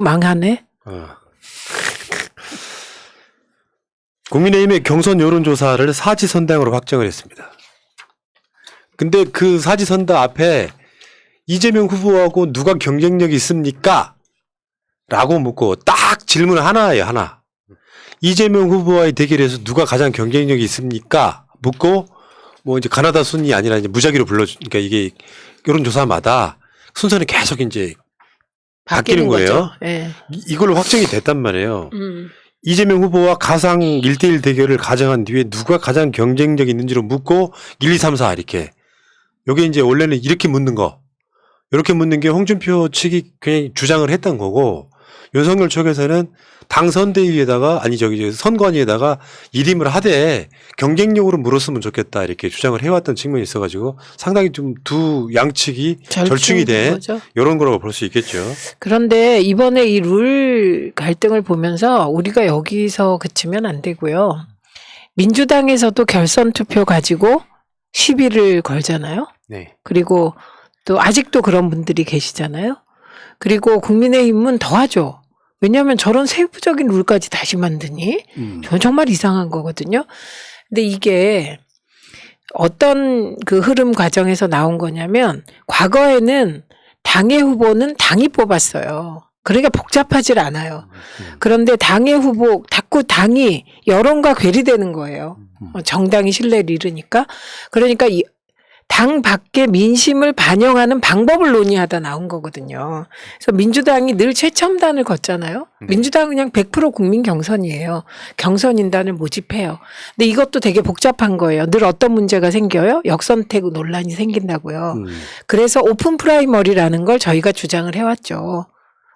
망하네. 국민의힘의 경선 여론조사를 사지선다형으로 확정을 했습니다. 근데 그 사지선다 앞에 이재명 후보하고 누가 경쟁력이 있습니까? 라고 묻고 딱 질문 하나예요, 하나. 이재명 후보와의 대결에서 누가 가장 경쟁력이 있습니까? 묻고 뭐 이제 가나다 순이 아니라 이제 무작위로 그러니까 이게 여론조사마다 순서는 계속 이제 바뀌는 거예요. 네. 이걸로 확정이 됐단 말이에요. 이재명 후보와 가상 1대1 대결을 가정한 뒤에 누가 가장 경쟁력이 있는지로 묻고 1, 2, 3, 4 이렇게. 요게 이제 원래는 이렇게 묻는 거. 이렇게 묻는 게 홍준표 측이 그냥 주장을 했던 거고 윤석열 쪽에서는 당 선대위에다가 선관위에다가 일임을 하되 경쟁력으로 물었으면 좋겠다 이렇게 주장을 해왔던 측면이 있어가지고 상당히 좀 두 양측이 절충이 된 거죠. 이런 거라고 볼 수 있겠죠. 그런데 이번에 이 룰 갈등을 보면서 우리가 여기서 그치면 안 되고요. 민주당에서도 결선 투표 가지고 시비를 걸잖아요. 네. 그리고 또 아직도 그런 분들이 계시잖아요. 그리고 국민의힘은 더하죠. 왜냐하면 저런 세부적인 룰까지 다시 만드니? 저는 정말 이상한 거거든요. 근데 이게 어떤 그 흐름 과정에서 나온 거냐면 과거에는 당의 후보는 당이 뽑았어요. 그러니까 복잡하질 않아요. 그런데 당의 후보, 자꾸 당이 여론과 괴리되는 거예요. 정당이 신뢰를 잃으니까. 그러니까 당 밖의 민심을 반영하는 방법을 논의하다 나온 거거든요. 그래서 민주당이 늘 최첨단을 걷잖아요. 민주당은 그냥 100% 국민 경선이에요. 경선인단을 모집해요. 근데 이것도 되게 복잡한 거예요. 늘 어떤 문제가 생겨요? 역선택 논란이 생긴다고요. 그래서 오픈 프라이머리라는 걸 저희가 주장을 해왔죠.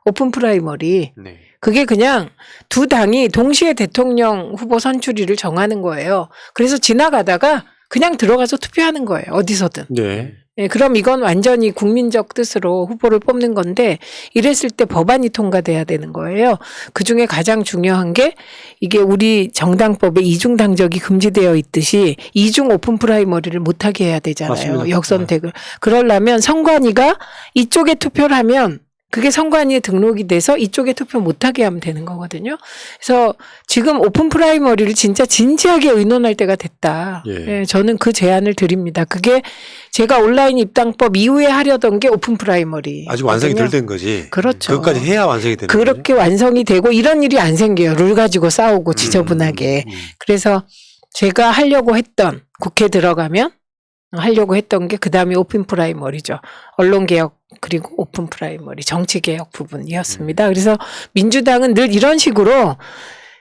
오픈 프라이머리. 네. 그게 그냥 두 당이 동시에 대통령 후보 선출위를 정하는 거예요. 그래서 지나가다가 그냥 들어가서 투표하는 거예요. 어디서든. 네. 네, 그럼 이건 완전히 국민적 뜻으로 후보를 뽑는 건데 이랬을 때 법안이 통과돼야 되는 거예요. 그중에 가장 중요한 게 이게 우리 정당법에 이중당적이 금지되어 있듯이 이중 오픈 프라이머리를 못하게 해야 되잖아요. 맞습니다. 역선택을. 그러려면 선관위가 이쪽에 투표를 하면 그게 선관위에 등록이 돼서 이쪽에 투표 못하게 하면 되는 거거든요. 그래서 지금 오픈 프라이머리를 진짜 진지하게 의논할 때가 됐다. 예. 예, 저는 그 제안을 드립니다. 그게 제가 온라인 입당법 이후에 하려던 게 오픈 프라이머리. 아직 완성이 덜 된 거지. 그렇죠. 그것까지 해야 완성이 되는 그렇게 거죠? 완성이 되고 이런 일이 안 생겨요. 룰 가지고 싸우고 지저분하게. 그래서 제가 하려고 했던 국회 들어가면 하려고 했던 게 그다음에 오픈 프라이머리죠. 언론개혁 그리고 오픈 프라이머리 정치개혁 부분이었습니다. 그래서 민주당은 늘 이런 식으로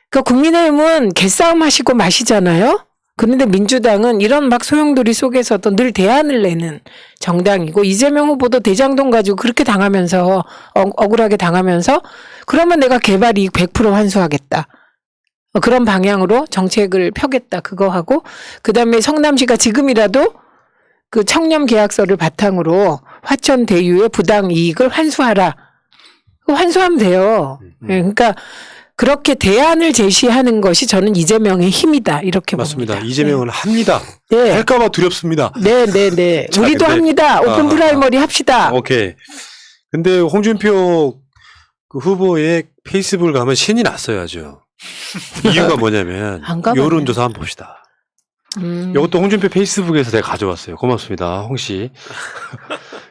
그 국민의힘은 개싸움 하시고 마시잖아요. 그런데 민주당은 이런 막 소용돌이 속에서도 늘 대안을 내는 정당이고 이재명 후보도 대장동 가지고 그렇게 당하면서 억울하게 당하면서 그러면 내가 개발 이익 100% 환수하겠다. 그런 방향으로 정책을 펴겠다. 그거 하고 그다음에 성남시가 지금이라도 그 청렴 계약서를 바탕으로 화천 대유의 부당 이익을 환수하라. 환수하면 돼요. 네, 그러니까 그렇게 대안을 제시하는 것이 저는 이재명의 힘이다. 이렇게 맞습니다. 봅니다. 이재명은 합니다. 네. 할까봐 두렵습니다. 네. 자, 우리도 근데- 합니다. 오픈 프라이머리 합시다. 오케이. 근데 홍준표 그 후보의 페이스북을 가면 신이 났어야죠. 이유가 뭐냐면 안 가봤네. 여론조사 한번 봅시다. 이것도 홍준표 페이스북에서 제가 가져왔어요. 고맙습니다, 홍씨.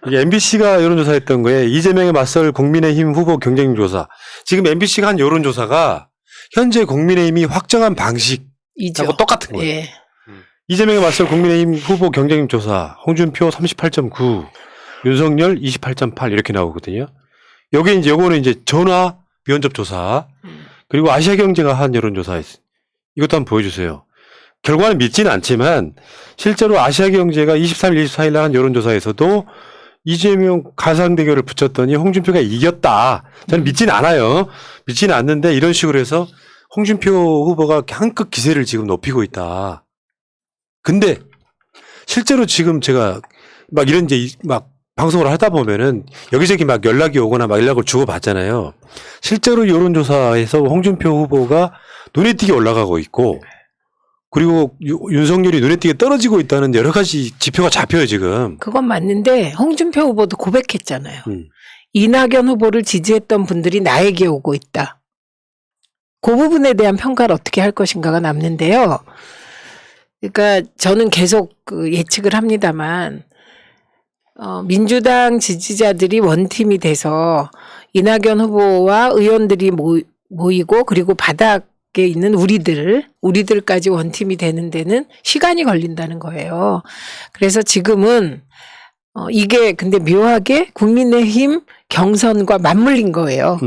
이게 MBC가 여론조사했던 거에 이재명에 맞설 국민의힘 후보 경쟁조사. 지금 MBC가 한 여론조사가 현재 국민의힘이 확정한 방식하고 이죠. 똑같은 거예요. 예. 이재명에 맞설 국민의힘 후보 경쟁조사. 홍준표 38.9, 윤석열 28.8 이렇게 나오거든요. 여기 이제 요거는 이제 전화 면접 조사. 그리고 아시아경제가 한 여론조사. 이것도 한번 보여주세요. 결과는 믿지는 않지만 실제로 아시아경제가 23일, 24일 날 한 여론조사에서도 이재명 가상 대결을 붙였더니 홍준표가 이겼다. 저는 믿지는 않아요. 믿지는 않는데 이런 식으로 해서 홍준표 후보가 한껏 기세를 지금 높이고 있다. 근데 실제로 지금 제가 막 이런 이제 막 방송을 하다 보면은 여기저기 막 연락이 오거나 막 연락을 주고받잖아요. 실제로 여론조사에서 홍준표 후보가 눈에 띄게 올라가고 있고 그리고 윤석열이 눈에 띄게 떨어지고 있다는 여러 가지 지표가 잡혀요, 지금. 그건 맞는데 홍준표 후보도 고백했잖아요. 이낙연 후보를 지지했던 분들이 나에게 오고 있다. 그 부분에 대한 평가를 어떻게 할 것인가가 남는데요. 그러니까 저는 계속 그 예측을 합니다만 민주당 지지자들이 원팀이 돼서 이낙연 후보와 의원들이 모이고 그리고 바닥에 있는 우리들까지 원팀이 되는 데는 시간이 걸린다는 거예요. 그래서 지금은 이게 근데 묘하게 국민의힘 경선과 맞물린 거예요.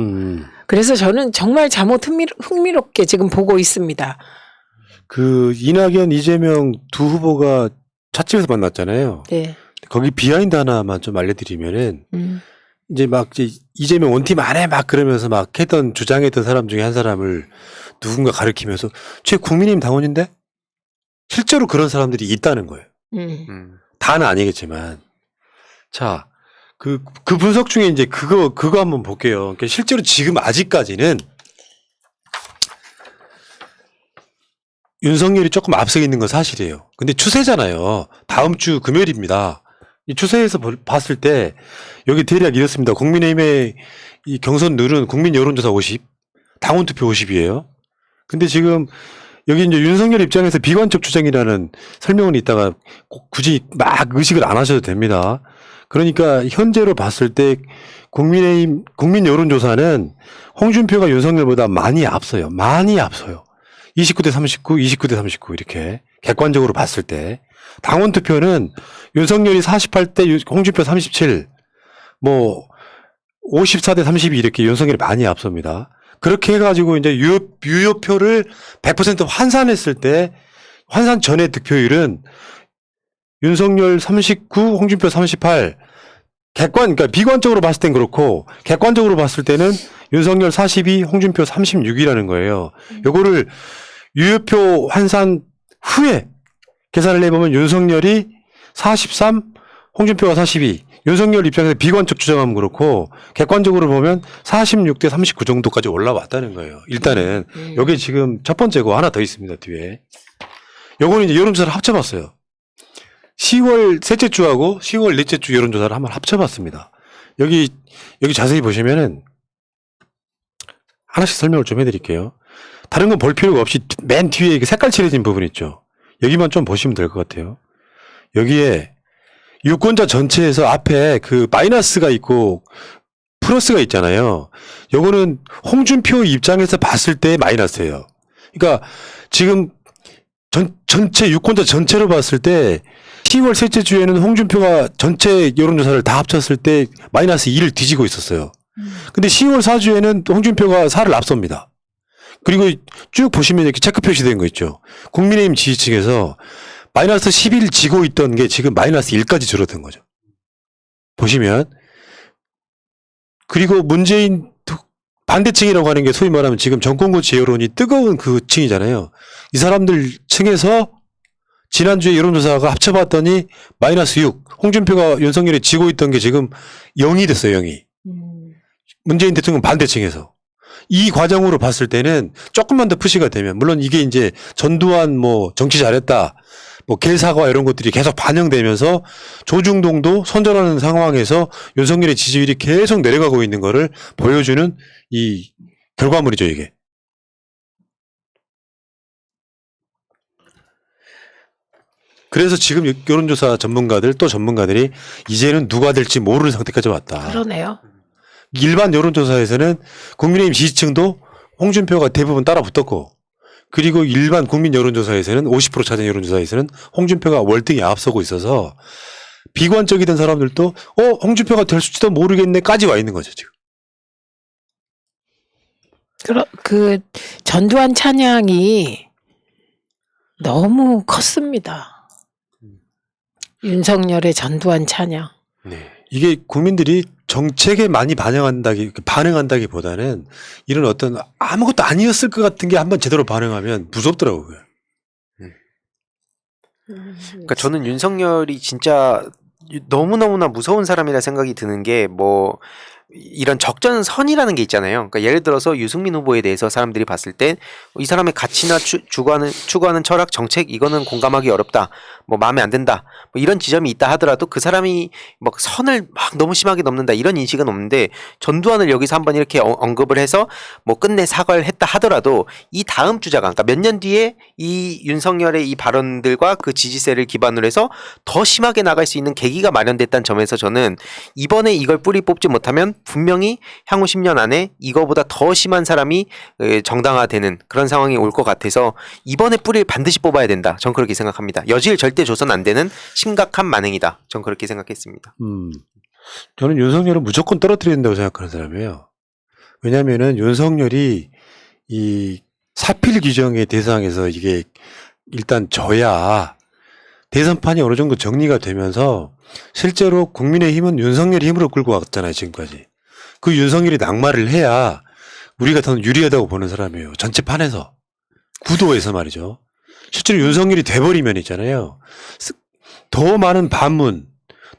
그래서 저는 정말 잠옷 흥미롭게 지금 보고 있습니다. 그 이낙연, 이재명 두 후보가 찻집에서 만났잖아요. 네. 거기 비하인드 하나만 좀 알려드리면은 이제 막 이재명 원팀 안에 막 그러면서 막 주장했던 사람 중에 한 사람을 누군가 가리키면서 쟤 국민의힘 당원인데 실제로 그런 사람들이 있다는 거예요. 다는 아니겠지만 자. 그 분석 중에 이제 그거 한번 볼게요. 그러니까 실제로 지금 아직까지는 윤석열이 조금 앞서 있는 건 사실이에요. 근데 추세잖아요. 다음 주 금요일입니다. 이 추세에서 봤을 때 여기 대략 이렇습니다. 국민의힘의 이 경선률은 국민 여론조사 50, 당원 투표 50이에요. 근데 지금 여기 이제 윤석열 입장에서 비관적 추정이라는 설명은 있다가 굳이 막 의식을 안 하셔도 됩니다. 그러니까 현재로 봤을 때 국민의힘 국민 여론조사는 홍준표가 윤석열보다 많이 앞서요. 많이 앞서요. 29대 39, 29대 39 이렇게 객관적으로 봤을 때 당원 투표는 윤석열이 48대 홍준표 37, 뭐 54대 32 이렇게 윤석열이 많이 앞섭니다. 그렇게 해가지고 이제 유효표를 100% 환산했을 때 환산 전의 득표율은 윤석열 39, 홍준표 38. 그러니까 비관적으로 봤을 땐 그렇고, 객관적으로 봤을 때는 윤석열 42, 홍준표 36이라는 거예요. 요거를 유효표 환산 후에 계산을 해보면 윤석열이 43, 홍준표가 42. 윤석열 입장에서 비관적 추정하면 그렇고, 객관적으로 보면 46대 39 정도까지 올라왔다는 거예요. 일단은, 여기 지금 첫 번째고 하나 더 있습니다, 뒤에. 요거는 이제 여론조사를 합쳐봤어요. 10월 셋째 주하고 10월 넷째 주 여론조사를 한번 합쳐봤습니다. 여기 자세히 보시면은 하나씩 설명을 좀 해드릴게요. 다른 건 볼 필요가 없이 맨 뒤에 색깔 칠해진 부분 있죠. 여기만 좀 보시면 될 것 같아요. 여기에 유권자 전체에서 앞에 그 마이너스가 있고 플러스가 있잖아요. 요거는 홍준표 입장에서 봤을 때 마이너스예요. 그러니까 지금 전체 유권자 전체로 봤을 때 10월 셋째 주에는 홍준표가 전체 여론조사를 다 합쳤을 때 마이너스 2를 뒤지고 있었어요. 근데 10월 4주에는 홍준표가 4를 앞섭니다. 그리고 쭉 보시면 이렇게 체크 표시된 거 있죠. 국민의힘 지지층에서 마이너스 11 지고 있던 게 지금 마이너스 1까지 줄어든 거죠. 보시면. 그리고 문재인 반대층이라고 하는 게 소위 말하면 지금 정권고치 여론이 뜨거운 그 층이잖아요. 이 사람들 층에서 지난주에 여론조사가 합쳐봤더니 마이너스 6. 홍준표가 윤석열이 지고 있던 게 지금 0이 됐어요, 0이. 문재인 대통령 반대층에서. 이 과정으로 봤을 때는 조금만 더 푸시가 되면, 물론 이게 이제 전두환 뭐 정치 잘했다, 뭐 개사과 이런 것들이 계속 반영되면서 조중동도 선전하는 상황에서 윤석열의 지지율이 계속 내려가고 있는 거를 보여주는 이 결과물이죠, 이게. 그래서 지금 여론조사 전문가들이 이제는 누가 될지 모르는 상태까지 왔다. 그러네요. 일반 여론조사에서는 국민의힘 지지층도 홍준표가 대부분 따라 붙었고, 그리고 일반 국민 여론조사에서는 50% 차지한 여론조사에서는 홍준표가 월등히 앞서고 있어서 비관적이던 사람들도 홍준표가 될 수도 모르겠네까지 와 있는 거죠, 지금. 그 전두환 찬양이 너무 컸습니다. 윤석열의 전두환 찬양. 네. 이게 국민들이 정책에 많이 반응한다기보다는 이런 어떤 아무것도 아니었을 것 같은 게 한번 제대로 반응하면 무섭더라고요. 그러니까 저는 윤석열이 진짜 너무너무나 무서운 사람이라 생각이 드는 게 뭐 이런 적전선이라는 게 있잖아요. 그러니까 예를 들어서 유승민 후보에 대해서 사람들이 봤을 때 이 사람의 가치나 추구하는 철학, 정책 이거는 공감하기 어렵다. 뭐 마음에 안 든다 뭐 이런 지점이 있다 하더라도 그 사람이 뭐 선을 막 너무 심하게 넘는다 이런 인식은 없는데 전두환을 여기서 한번 이렇게 언급을 해서 뭐 끝내 사과를 했다 하더라도 이 다음 주자가 그러니까 몇 년 뒤에 이 윤석열의 이 발언들과 그 지지세를 기반으로 해서 더 심하게 나갈 수 있는 계기가 마련됐다는 점에서 저는 이번에 이걸 뿌리 뽑지 못하면 분명히 향후 10년 안에 이거보다 더 심한 사람이 정당화되는 그런 상황이 올 것 같아서 이번에 뿌리를 반드시 뽑아야 된다. 전 그렇게 생각합니다. 여지를 절대 줘선 안 되는 심각한 만행이다. 전 그렇게 생각했습니다. 저는 윤석열은 무조건 떨어뜨려야 된다고 생각하는 사람이에요. 왜냐면은 윤석열이 이 사필 규정의 대상에서 이게 일단 져야 대선판이 어느 정도 정리가 되면서 실제로 국민의힘은 윤석열이 힘으로 끌고 왔잖아요, 지금까지. 그 윤석열이 낙마를 해야 우리가 더 유리하다고 보는 사람이에요. 전체 판에서. 구도에서 말이죠. 실제로 윤석열이 돼버리면 있잖아요. 더 많은 반문,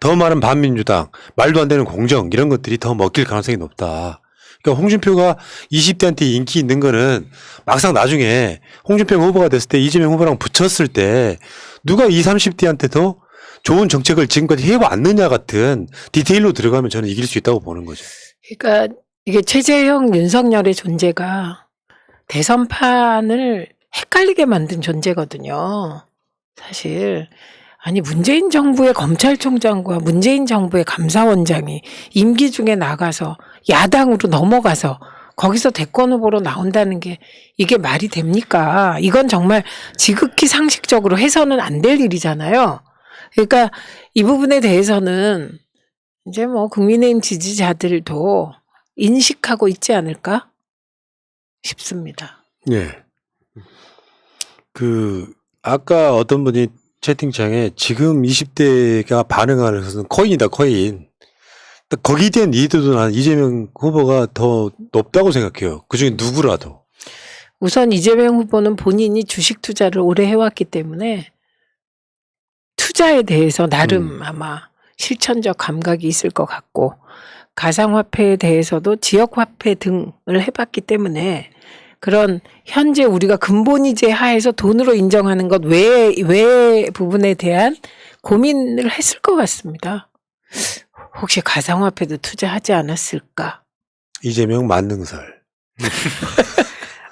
더 많은 반민주당, 말도 안 되는 공정 이런 것들이 더 먹힐 가능성이 높다. 그러니까 홍준표가 20대한테 인기 있는 거는 막상 나중에 홍준표 후보가 됐을 때 이재명 후보랑 붙였을 때 누가 20, 30대한테 더 좋은 정책을 지금까지 해왔느냐 같은 디테일로 들어가면 저는 이길 수 있다고 보는 거죠. 그러니까 이게 최재형, 윤석열의 존재가 대선판을 헷갈리게 만든 존재거든요. 사실. 아니 문재인 정부의 검찰총장과 문재인 정부의 감사원장이 임기 중에 나가서 야당으로 넘어가서 거기서 대권 후보로 나온다는 게 이게 말이 됩니까? 이건 정말 지극히 상식적으로 해서는 안 될 일이잖아요. 그러니까 이 부분에 대해서는 이제 뭐 국민의힘 지지자들도 인식하고 있지 않을까 싶습니다. 네. 아까 어떤 분이 채팅창에 지금 20대가 반응하는 것은 코인이다, 코인. 거기에 대한 이해도도 나는 이재명 후보가 더 높다고 생각해요. 그 중에 누구라도. 우선 이재명 후보는 본인이 주식 투자를 오래 해왔기 때문에 투자에 대해서 나름 아마 실천적 감각이 있을 것 같고 가상화폐에 대해서도 지역화폐 등을 해봤기 때문에 그런 현재 우리가 근본이제 하에서 돈으로 인정하는 것 외의 부분에 대한 고민을 했을 것 같습니다. 혹시 가상화폐도 투자하지 않았을까? 이재명 만능설.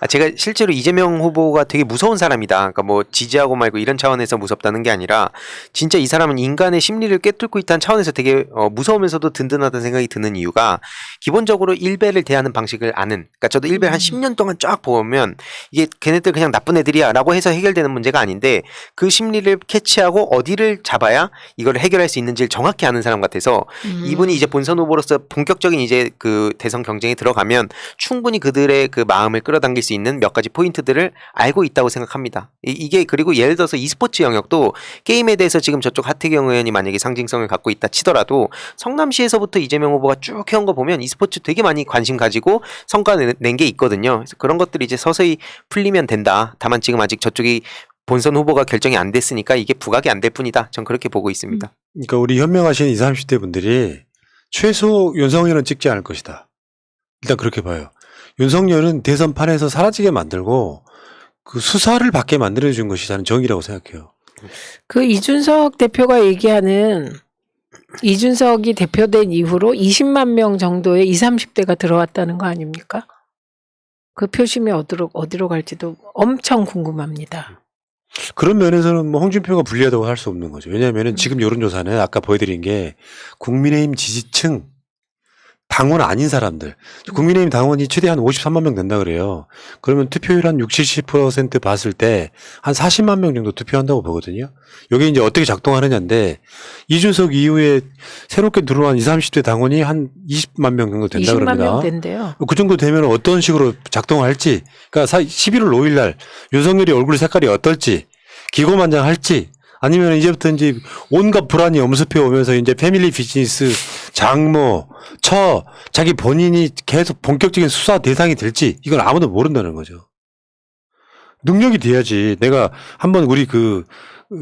제가 실제로 이재명 후보가 되게 무서운 사람이다. 그러니까 뭐 지지하고 말고 이런 차원에서 무섭다는 게 아니라 진짜 이 사람은 인간의 심리를 꿰뚫고 있다는 차원에서 되게 무서우면서도 든든하다는 생각이 드는 이유가 기본적으로 일베를 대하는 방식을 아는. 그러니까 저도 일베 한 10년 동안 쫙 보면 이게 걔네들 그냥 나쁜 애들이야 라고 해서 해결되는 문제가 아닌데 그 심리를 캐치하고 어디를 잡아야 이걸 해결할 수 있는지를 정확히 아는 사람 같아서 이분이 이제 본선 후보로서 본격적인 이제 그 대선 경쟁에 들어가면 충분히 그들의 그 마음을 끌어당길 수 있는 몇 가지 포인트들을 알고 있다고 생각합니다. 이게 그리고 예를 들어서 e스포츠 영역도 게임에 대해서 지금 저쪽 하태경 의원이 만약에 상징성을 갖고 있다 치더라도 성남시에서부터 이재명 후보가 쭉 해온 거 보면 e스포츠 되게 많이 관심 가지고 성과 낸 게 있거든요. 그래서 그런 것들이 이제 서서히 풀리면 된다. 다만 지금 아직 저쪽이 본선 후보가 결정이 안 됐으니까 이게 부각이 안 될 뿐이다. 전 그렇게 보고 있습니다. 그러니까 우리 현명하신 20, 30대 분들이 최소 윤석열은 찍지 않을 것이다. 일단 그렇게 봐요. 윤석열은 대선판에서 사라지게 만들고 그 수사를 받게 만들어준 것이 저는 정의라고 생각해요. 그 이준석 대표가 얘기하는 이준석이 대표된 이후로 20만 명 정도의 20, 30대가 들어왔다는 거 아닙니까? 그 표심이 어디로 갈지도 엄청 궁금합니다. 그런 면에서는 뭐 홍준표가 불리하다고 할 수 없는 거죠. 왜냐하면 지금 여론조사는 아까 보여드린 게 국민의힘 지지층 당원 아닌 사람들. 국민의힘 당원이 최대한 53만 명 된다 그래요. 그러면 투표율 한 60, 70% 봤을 때 한 40만 명 정도 투표한다고 보거든요. 이게 이제 어떻게 작동하느냐인데 이준석 이후에 새롭게 들어온 20, 30대 당원이 한 20만 명 정도 된다 20만 그럽니다. 명 된대요. 그 정도 되면 어떤 식으로 작동할지. 그러니까 11월 5일 날 윤석열이 얼굴 색깔이 어떨지 기고만장할지 아니면 이제부터 이제 온갖 불안이 엄습해 오면서 이제 패밀리 비즈니스, 장모, 자기 본인이 계속 본격적인 수사 대상이 될지 이건 아무도 모른다는 거죠. 능력이 돼야지. 내가 한번 우리 그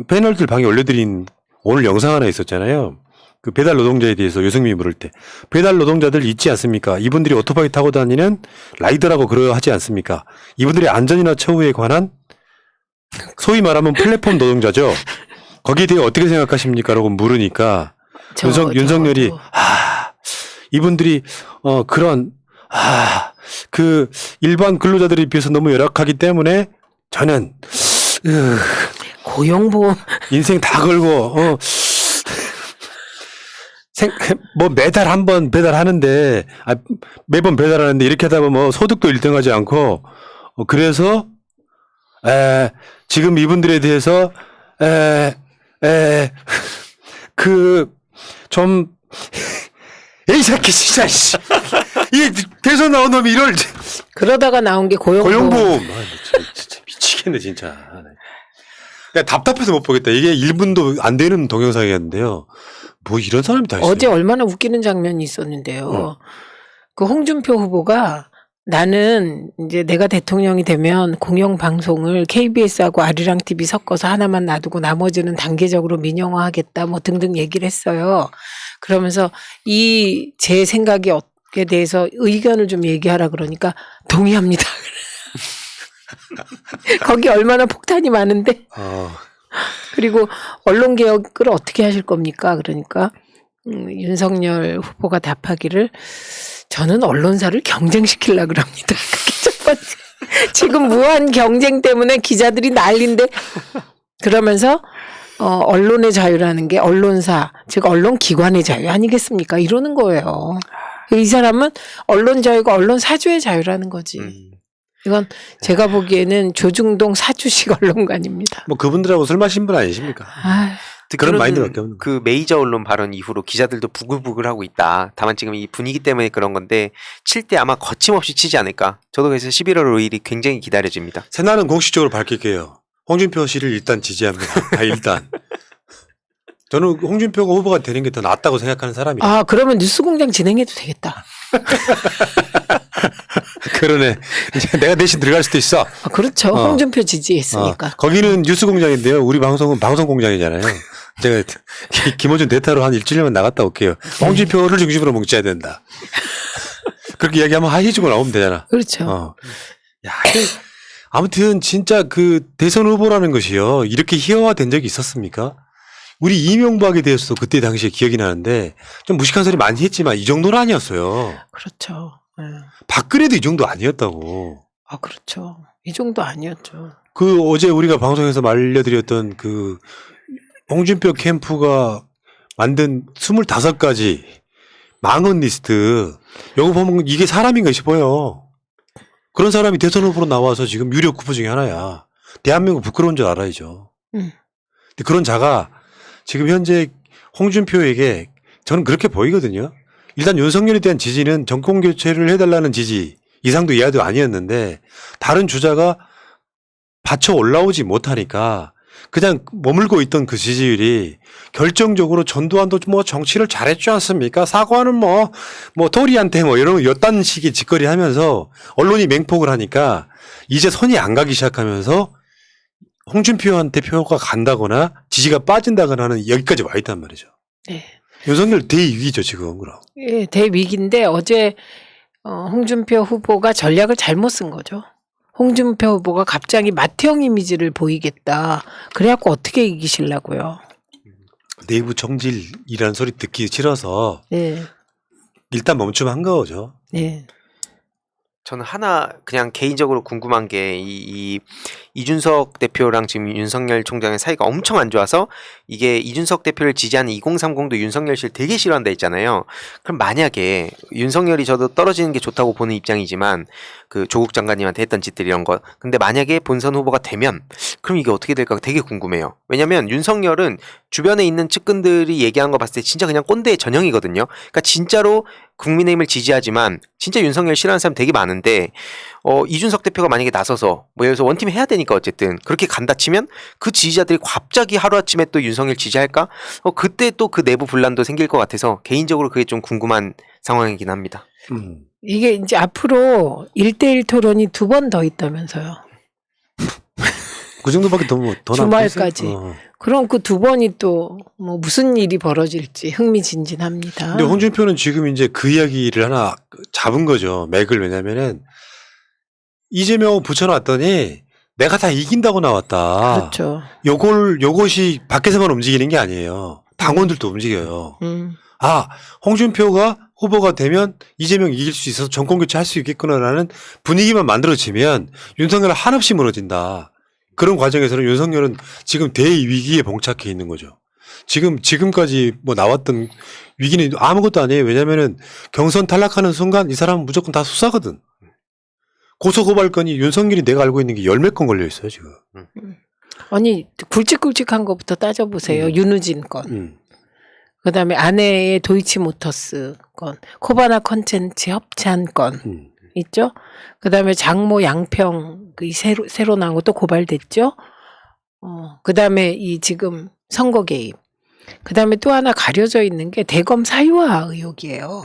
패널들 방에 올려드린 오늘 영상 하나 있었잖아요. 그 배달 노동자에 대해서 유승민이 물을 때 배달 노동자들 있지 않습니까? 이분들이 오토바이 타고 다니는 라이더라고 그러하지 않습니까? 이분들의 안전이나 처우에 관한 소위 말하면 플랫폼 노동자죠. 거기에 대해 어떻게 생각하십니까?라고 물으니까 윤석열이 이분들이 그런 그 일반 근로자들에 비해서 너무 열악하기 때문에 저는 고용보험 인생 다 걸고 뭐 매달 한 번 배달하는데 매번 배달하는데 이렇게 하다 보면 소득도 1등하지 않고 그래서 지금 이분들에 대해서 좀 이 새끼 진짜 씨. 이 대선 나온 놈이 이럴 그러다가 나온 게 고용보험 진짜 미치겠네 진짜. 내가 답답해서 못 보겠다. 이게 1분도 안 되는 동영상이었는데요. 뭐 이런 사람이 다 있어요. 어제 얼마나 웃기는 장면이 있었는데요. 그 홍준표 후보가 나는 이제 내가 대통령이 되면 공영방송을 KBS하고 아리랑 TV 섞어서 하나만 놔두고 나머지는 단계적으로 민영화하겠다 뭐 등등 얘기를 했어요. 그러면서 제 생각에 대해서 의견을 좀 얘기하라 그러니까 동의합니다. 거기 얼마나 폭탄이 많은데. 그리고 언론개혁을 어떻게 하실 겁니까? 그러니까 윤석열 후보가 답하기를 저는 언론사를 경쟁시키려고 합니다. 그게 첫 번째. 지금 무한 경쟁 때문에 기자들이 난리인데 그러면서 언론의 자유라는 게 언론사, 즉 언론기관의 자유 아니겠습니까? 이러는 거예요. 이 사람은 언론 자유가 언론 사주의 자유라는 거지. 이건 제가 보기에는 조중동 사주식 언론관입니다. 뭐 그분들하고 술 마신 분 아니십니까? 그런 마인드밖에 없는 그 메이저 언론 발언 이후로 기자들도 부글부글하고 있다. 다만 지금 이 분위기 때문에 그런 건데 칠 때 아마 거침없이 치지 않을까. 저도 그래서 11월 5일이 굉장히 기다려집니다. 새날은 공식적으로 밝힐게요. 홍준표 씨를 일단 지지합니다. 일단. 저는 홍준표가 후보가 되는 게 더 낫다고 생각하는 사람이에요. 그러면 뉴스공장 진행해도 되겠다. 그러네. 내가 대신 들어갈 수도 있어. 그렇죠. 홍준표 지지했으니까. 거기는 뉴스공장인데요. 우리 방송은 방송공장이잖아요. 제가 김어준 대타로 한 일주일만 나갔다 올게요. 홍준표를 중심으로 뭉쳐야 된다. 그렇게 이야기하면 해주고 나오면 되잖아. 그렇죠. 아무튼 진짜 그 대선 후보라는 것이요. 이렇게 희화화된 적이 있었습니까? 우리 이명박에 대해서도 그때 당시에 기억이 나는데 좀 무식한 소리 많이 했지만 이 정도는 아니었어요. 그렇죠. 박근혜도 이 정도 아니었다고. 그렇죠. 이 정도 아니었죠. 그 어제 우리가 방송에서 알려드렸던 그 홍준표 캠프가 만든 25가지 망언 리스트. 요거 보면 이게 사람인가 싶어요. 그런 사람이 대선 후보로 나와서 지금 유력 후보 중에 하나야. 대한민국 부끄러운 줄 알아야죠. 근데 그런 자가 지금 현재 홍준표에게 저는 그렇게 보이거든요. 일단 윤석열에 대한 지지는 정권 교체를 해달라는 지지 이상도 이하도 아니었는데 다른 주자가 받쳐 올라오지 못하니까 그냥 머물고 있던 그 지지율이 결정적으로 전두환도 뭐 정치를 잘했지 않습니까? 사과는 뭐 토리한테 뭐 이런 요딴 식의 짓거리 하면서 언론이 맹폭을 하니까 이제 손이 안 가기 시작하면서 홍준표한테 표가 간다거나 지지가 빠진다거나 하는 여기까지 와 있단 말이죠. 네. 윤석열 대위기죠 지금 그럼. 예, 대위기인데 어제 홍준표 후보가 전략을 잘못 쓴 거죠. 홍준표 후보가 갑자기 맏형 이미지를 보이겠다. 그래갖고 어떻게 이기시려고요. 내부 정질이라는 소리 듣기 싫어서 네. 일단 멈춤한 거죠. 네. 저는 하나 그냥 개인적으로 궁금한 게 이준석 대표랑 지금 윤석열 총장의 사이가 엄청 안 좋아서 이게 이준석 대표를 지지하는 2030도 윤석열 씨를 되게 싫어한다 했잖아요. 그럼 만약에 윤석열이 저도 떨어지는 게 좋다고 보는 입장이지만 그 조국 장관님한테 했던 짓들 이런 거 근데 만약에 본선 후보가 되면 그럼 이게 어떻게 될까 되게 궁금해요. 왜냐면 윤석열은 주변에 있는 측근들이 얘기한 거 봤을 때 진짜 그냥 꼰대 전형이거든요. 그러니까 진짜로 국민의힘을 지지하지만 진짜 윤석열 싫어하는 사람 되게 많은데 이준석 대표가 만약에 나서서 뭐 예를 들어서 원팀 해야 되니까 어쨌든 그렇게 간다 치면 그 지지자들이 갑자기 하루아침에 또 윤석열 지지할까? 그때 또 그 내부 분란도 생길 것 같아서 개인적으로 그게 좀 궁금한 상황이긴 합니다. 이게 이제 앞으로 1대1 토론이 2번 더 있다면서요. 그 정도밖에 더 주말까지. 그럼 그 2번이 또 뭐 무슨 일이 벌어질지 흥미진진합니다. 근데 홍준표는 지금 이제 그 이야기를 하나 잡은 거죠. 맥을. 왜냐면은 이재명 붙여놨더니 내가 다 이긴다고 나왔다. 그렇죠. 요것이 밖에서만 움직이는 게 아니에요. 당원들도 움직여요. 아, 홍준표가 후보가 되면 이재명 이길 수 있어서 정권 교체할 수 있겠구나라는 분위기만 만들어지면 윤석열 한없이 무너진다. 그런 과정에서는 윤석열은 지금 대위기에 봉착해 있는 거죠. 지금까지 뭐 나왔던 위기는 아무것도 아니에요. 왜냐면은 경선 탈락하는 순간 이 사람은 무조건 다 수사거든. 고소고발건이 윤석열이 내가 알고 있는 게 열 몇 건 걸려 있어요, 지금. 아니 굵직굵직한 것부터 따져보세요. 윤우진 건. 그다음에 아내의 도이치모터스 건, 코바나 컨텐츠 협찬 건 있죠. 그다음에 장모 양평 그 새로 나온 것도 고발됐죠. 그다음에 이 지금 선거 개입. 그다음에 또 하나 가려져 있는 게 대검 사유화 의혹이에요.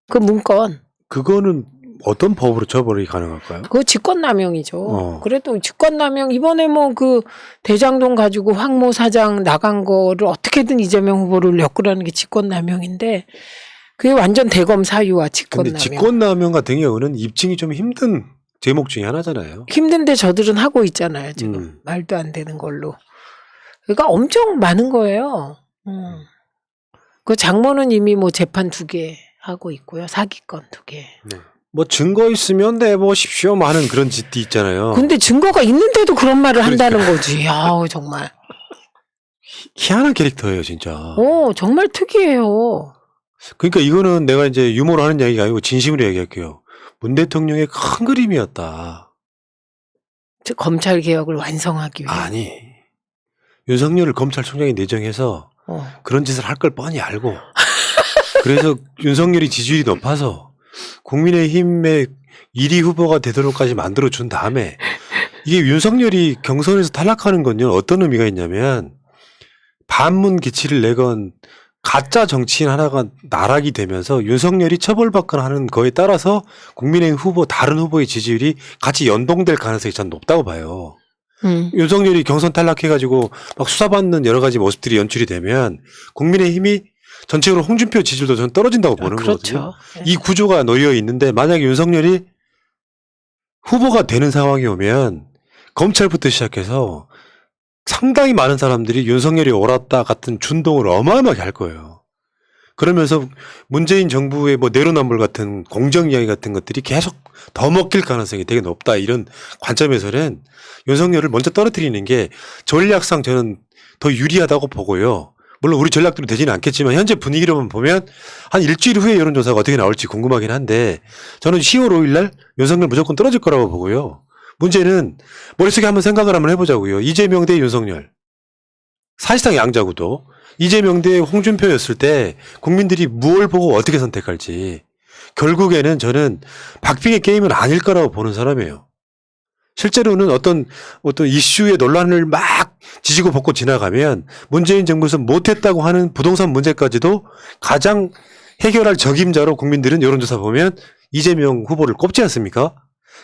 그 문건. 그거는 어떤 법으로 처벌이 가능할까요? 그거 직권남용이죠. 어. 그래도 직권남용 이번에 뭐 그 대장동 가지고 황모 사장 나간 거를 어떻게든 이재명 후보를 엮으라는 게 직권남용인데 그게 완전 대검 사유와 근데 직권남용. 직권남용 같은 경우는 입증이 좀 힘든 제목 중에 하나잖아요. 힘든데 저들은 하고 있잖아요. 지금 말도 안 되는 걸로. 그러니까 엄청 많은 거예요. 그 장모는 이미 뭐 재판 2개 하고 있고요. 사기건 2개. 뭐 증거 있으면 내보십시오 하는 그런 짓도 있잖아요. 근데 증거가 있는데도 그런 말을 그러니까. 한다는 거지. 아우 정말. 희한한 캐릭터예요, 진짜. 정말 특이해요. 그러니까 이거는 내가 이제 유머로 하는 이야기가 아니고 진심으로 얘기할게요. 문 대통령의 큰 그림이었다. 즉, 검찰 개혁을 완성하기 위해. 아니, 윤석열을 검찰총장이 내정해서 그런 짓을 할 걸 뻔히 알고 그래서 윤석열이 지지율이 높아서 국민의힘의 1위 후보가 되도록까지 만들어준 다음에 이게 윤석열이 경선에서 탈락하는 건요 어떤 의미가 있냐면 반문 기치를 내건 가짜 정치인 하나가 나락이 되면서 윤석열이 처벌받거나 하는 거에 따라서 국민의힘 후보 다른 후보의 지지율이 같이 연동될 가능성이 전 높다고 봐요. 윤석열이 경선 탈락해가지고 막 수사받는 여러 가지 모습들이 연출이 되면 국민의힘이 전체적으로 홍준표 지지율도 전 떨어진다고 보는 그렇죠. 거거든요. 이 구조가 놓여 있는데 만약에 윤석열이 후보가 되는 상황이 오면 검찰부터 시작해서 상당히 많은 사람들이 윤석열이 옳았다 같은 준동을 어마어마하게 할 거예요. 그러면서 문재인 정부의 뭐 내로남불 같은 공정 이야기 같은 것들이 계속 더 먹힐 가능성이 되게 높다. 이런 관점에서는 윤석열을 먼저 떨어뜨리는 게 전략상 저는 더 유리하다고 보고요. 물론 우리 전략대로 되지는 않겠지만 현재 분위기로만 보면 한 일주일 후에 여론조사가 어떻게 나올지 궁금하긴 한데 저는 10월 5일 날 윤석열 무조건 떨어질 거라고 보고요. 문제는 머릿속에 한번 생각을 한번 해보자고요. 이재명 대 윤석열. 사실상 양자구도. 이재명 대 홍준표였을 때 국민들이 무엇을 보고 어떻게 선택할지. 결국에는 저는 박빙의 게임은 아닐 거라고 보는 사람이에요. 실제로는 어떤 이슈의 논란을 막 지지고 볶고 지나가면 문재인 정부에서 못했다고 하는 부동산 문제까지도 가장 해결할 적임자로 국민들은 여론조사 보면 이재명 후보를 꼽지 않습니까?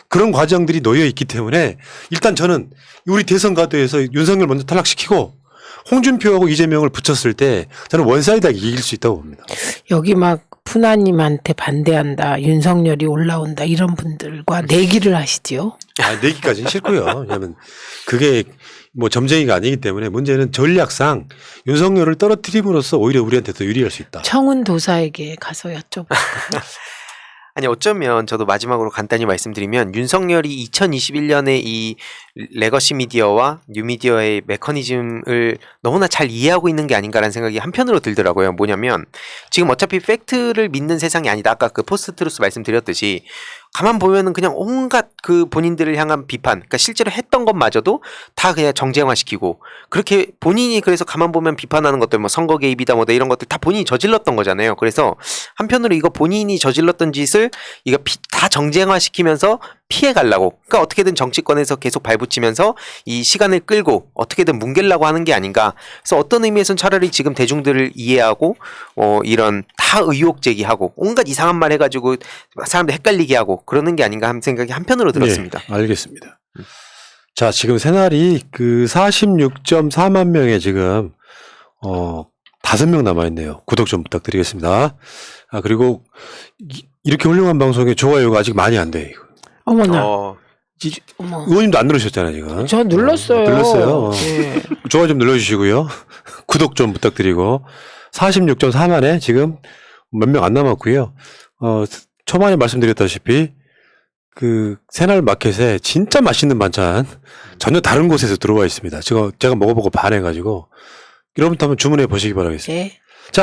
그런 과정들이 놓여 있기 때문에 일단 저는 우리 대선 가도에서 윤석열 먼저 탈락시키고 홍준표하고 이재명을 붙였을 때 저는 원사이드하게 이길 수 있다고 봅니다. 여기 막 푸나님한테 반대한다. 윤석열이 올라온다. 이런 분들과 내기를 하시지요. 내기까지는 싫고요. 왜냐하면 그게 뭐 점쟁이가 아니기 때문에 문제는 전략상 윤석열을 떨어뜨림으로써 오히려 우리한테 더 유리할 수 있다. 청운 도사에게 가서 여쭤보고. 아니 어쩌면 저도 마지막으로 간단히 말씀드리면 윤석열이 2021년에 이 레거시 미디어와 뉴미디어의 메커니즘을 너무나 잘 이해하고 있는 게 아닌가라는 생각이 한편으로 들더라고요. 뭐냐면 지금 어차피 팩트를 믿는 세상이 아니다. 아까 그 포스트 트루스 말씀드렸듯이 가만 보면은 그냥 온갖 그 본인들을 향한 비판, 그러니까 실제로 했던 것마저도 다 그냥 정쟁화시키고 그렇게 본인이 그래서 가만 보면 비판하는 것들 뭐 선거 개입이다 뭐다 이런 것들 다 본인이 저질렀던 거잖아요. 그래서 한편으로 이거 본인이 저질렀던 짓을 이거 다 정쟁화시키면서 피해 가려고, 그러니까 어떻게든 정치권에서 계속 발붙이면서 이 시간을 끌고 어떻게든 뭉개려고 하는 게 아닌가. 그래서 어떤 의미에서는 차라리 지금 대중들을 이해하고 이런 다 의혹 제기하고 온갖 이상한 말 해가지고 사람들 헷갈리게 하고 그러는 게 아닌가 하는 생각이 한편으로 들었습니다. 네, 알겠습니다. 자, 지금 새날이 그 46.4만 명에 지금 5명 남아있네요. 구독 좀 부탁드리겠습니다. 그리고 이렇게 훌륭한 방송에 좋아요가 아직 많이 안 돼요. 어머나. 어머. 의원님도 안 누르셨잖아요, 지금. 저 눌렀어요. 눌렀어요. 네. 좋아요 좀 눌러주시고요. 구독 좀 부탁드리고. 46.4만에 지금 몇 명 안 남았고요. 초반에 말씀드렸다시피 그 새날 마켓에 진짜 맛있는 반찬 전혀 다른 곳에서 들어와 있습니다. 제가 먹어보고 반해가지고 여러분도 한번 주문해 보시기 바라겠습니다. 네.